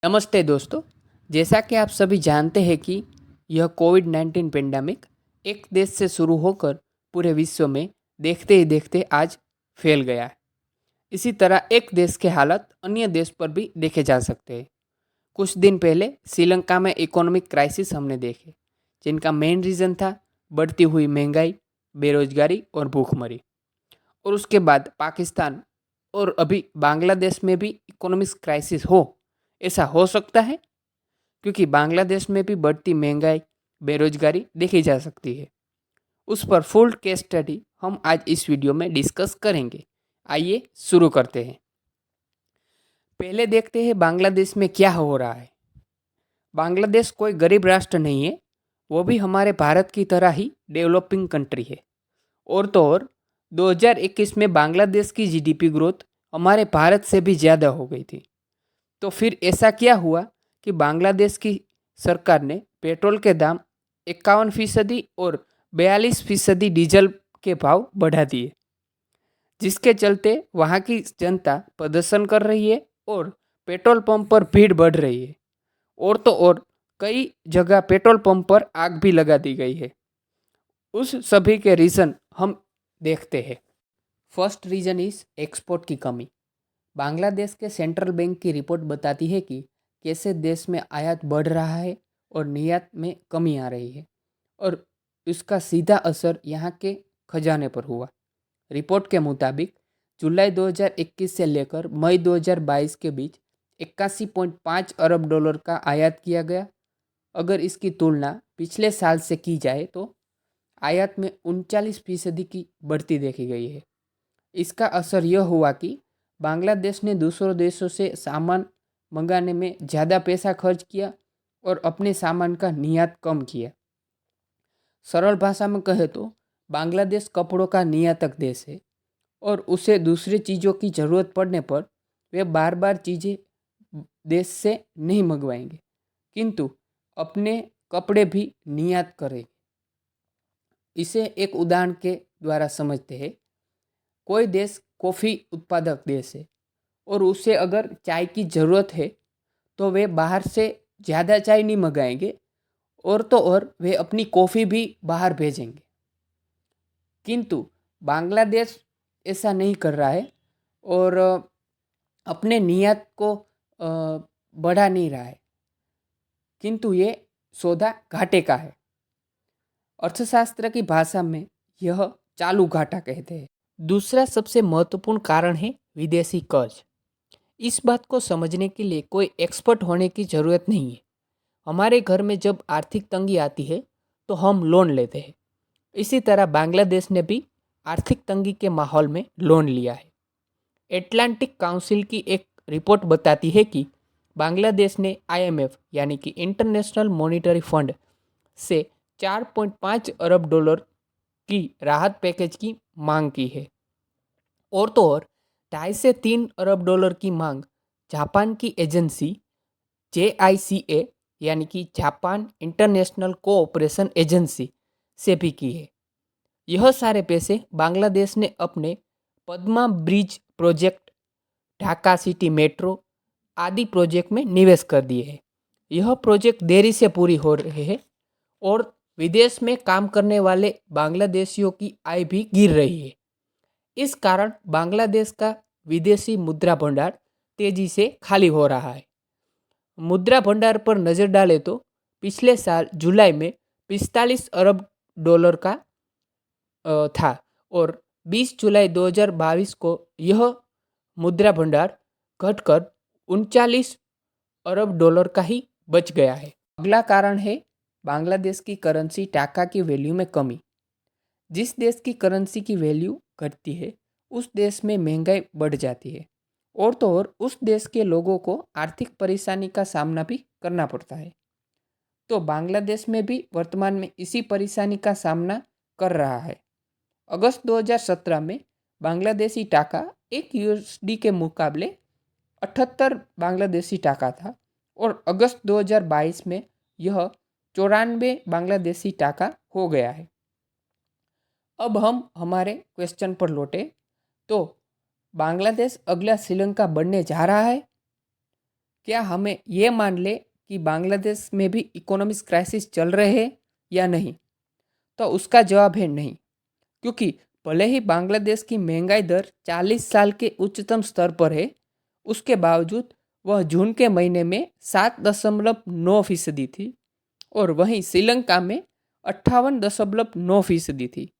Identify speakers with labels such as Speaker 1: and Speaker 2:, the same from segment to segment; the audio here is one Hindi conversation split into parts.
Speaker 1: नमस्ते दोस्तों। जैसा कि आप सभी जानते हैं कि यह कोविड-19 पेंडेमिक एक देश से शुरू होकर पूरे विश्व में देखते ही देखते आज फैल गया है। इसी तरह एक देश के हालात अन्य देश पर भी देखे जा सकते हैं। कुछ दिन पहले श्रीलंका में इकोनॉमिक क्राइसिस हमने देखे, जिनका मेन रीज़न था बढ़ती हुई महंगाई, बेरोजगारी और भूखमरी। और उसके बाद पाकिस्तान और अभी बांग्लादेश में भी इकोनॉमिक क्राइसिस हो, ऐसा हो सकता है क्योंकि बांग्लादेश में भी बढ़ती महंगाई, बेरोजगारी देखी जा सकती है। उस पर फुल केस स्टडी हम आज इस वीडियो में डिस्कस करेंगे। आइए शुरू करते हैं। पहले देखते हैं बांग्लादेश में क्या हो रहा है। बांग्लादेश कोई गरीब राष्ट्र नहीं है, वो भी हमारे भारत की तरह ही डेवलपिंग कंट्री है। और तो और 2021 में बांग्लादेश की जीडीपी ग्रोथ हमारे भारत से भी ज़्यादा हो गई थी। तो फिर ऐसा क्या हुआ कि बांग्लादेश की सरकार ने पेट्रोल के दाम 51% और 42% डीजल के भाव बढ़ा दिए, जिसके चलते वहाँ की जनता प्रदर्शन कर रही है और पेट्रोल पंप पर भीड़ बढ़ रही है। और तो और कई जगह पेट्रोल पंप पर आग भी लगा दी गई है। उस सभी के रीज़न हम देखते हैं। फर्स्ट रीज़न इज़ एक्सपोर्ट की कमी। बांग्लादेश के सेंट्रल बैंक की रिपोर्ट बताती है कि कैसे देश में आयात बढ़ रहा है और निर्यात में कमी आ रही है, और इसका सीधा असर यहाँ के खजाने पर हुआ। रिपोर्ट के मुताबिक जुलाई 2021 से लेकर मई 2022 के बीच 81.5 अरब डॉलर का आयात किया गया। अगर इसकी तुलना पिछले साल से की जाए तो आयात में 39% की बढ़ती देखी गई है। इसका असर यह हुआ कि बांग्लादेश ने दूसरों देशों से सामान मंगाने में ज़्यादा पैसा खर्च किया और अपने सामान का निर्यात कम किया। सरल भाषा में कहे तो बांग्लादेश कपड़ों का निर्यातक देश है और उसे दूसरी चीज़ों की ज़रूरत पड़ने पर वे बार बार चीज़ें देश से नहीं मंगवाएंगे, किंतु अपने कपड़े भी निर्यात करेंगे। इसे एक उदाहरण के द्वारा समझते हैं। कोई देश कॉफ़ी उत्पादक देश है और उसे अगर चाय की ज़रूरत है तो वे बाहर से ज़्यादा चाय नहीं मंगाएंगे, और तो और वे अपनी कॉफ़ी भी बाहर भेजेंगे। किंतु बांग्लादेश ऐसा नहीं कर रहा है और अपने निर्यात को बढ़ा नहीं रहा है, किंतु ये सौदा घाटे का है। अर्थशास्त्र की भाषा में यह चालू घाटा कहते हैं। दूसरा सबसे महत्वपूर्ण कारण है विदेशी कर्ज। इस बात को समझने के लिए कोई एक्सपर्ट होने की ज़रूरत नहीं है। हमारे घर में जब आर्थिक तंगी आती है तो हम लोन लेते हैं। इसी तरह बांग्लादेश ने भी आर्थिक तंगी के माहौल में लोन लिया है। एटलांटिक काउंसिल की एक रिपोर्ट बताती है कि बांग्लादेश ने आईएमएफ यानी कि इंटरनेशनल मॉनिटरी फंड से 4.5 अरब डॉलर की राहत पैकेज की मांग की है। और तो और 2.5 से 3 अरब डॉलर की मांग जापान की एजेंसी JICA यानी कि जापान इंटरनेशनल कोऑपरेशन एजेंसी से भी की है। यह सारे पैसे बांग्लादेश ने अपने Padma bridge project, Dhaka city metro आदि प्रोजेक्ट में निवेश कर दिए हैं। यह प्रोजेक्ट देरी से पूरी हो रहे हैं और विदेश में काम करने वाले बांग्लादेशियों की आय भी गिर रही है। इस कारण बांग्लादेश का विदेशी मुद्रा भंडार तेजी से खाली हो रहा है। मुद्रा भंडार पर नज़र डालें तो पिछले साल जुलाई में 45 अरब डॉलर का था और 20 जुलाई 2022 को यह मुद्रा भंडार घटकर 39 अरब डॉलर का ही बच गया है। अगला कारण है बांग्लादेश की करेंसी टाका की वैल्यू में कमी। जिस देश की करेंसी की वैल्यू घटती है उस देश में महंगाई बढ़ जाती है, और तो और उस देश के लोगों को आर्थिक परेशानी का सामना भी करना पड़ता है। तो बांग्लादेश में भी वर्तमान में इसी परेशानी का सामना कर रहा है। अगस्त 2017 में बांग्लादेशी टाका एक यूएसडी के मुकाबले 78 बांग्लादेशी टाका था और अगस्त 2022 में यह 94 बांग्लादेशी टाका हो गया है। अब हम हमारे क्वेश्चन पर लौटे तो बांग्लादेश अगला श्रीलंका बनने जा रहा है? क्या हमें ये मान ले कि बांग्लादेश में भी इकोनॉमिक क्राइसिस चल रहे हैं या नहीं? तो उसका जवाब है नहीं, क्योंकि भले ही बांग्लादेश की महंगाई दर 40 साल के उच्चतम स्तर पर है, उसके बावजूद वह जून के महीने में 7.9% थी और वहीं श्रीलंका में 58.9% थी।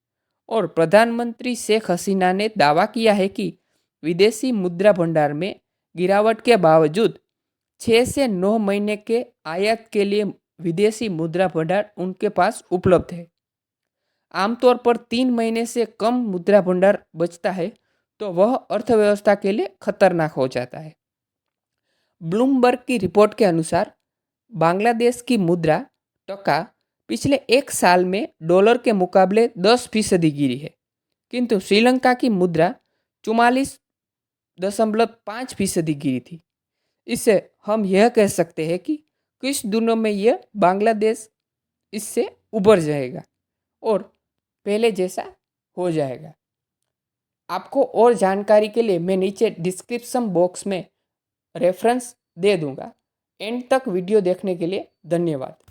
Speaker 1: और प्रधानमंत्री शेख हसीना ने दावा किया है कि विदेशी मुद्रा भंडार में गिरावट के बावजूद 6 से 9 महीने के आयात के लिए विदेशी मुद्रा भंडार उनके पास उपलब्ध है। आमतौर पर 3 महीने से कम मुद्रा भंडार बचता है तो वह अर्थव्यवस्था के लिए खतरनाक हो जाता है। ब्लूमबर्ग की रिपोर्ट के अनुसार बांग्लादेश की मुद्रा टका पिछले एक साल में डॉलर के मुकाबले 10% गिरी है, किंतु श्रीलंका की मुद्रा 44.5% गिरी थी। इससे हम यह कह सकते हैं कि कुछ दिनों में यह बांग्लादेश इससे उबर जाएगा और पहले जैसा हो जाएगा। आपको और जानकारी के लिए मैं नीचे डिस्क्रिप्शन बॉक्स में रेफरेंस दे दूंगा। एंड तक वीडियो देखने के लिए धन्यवाद।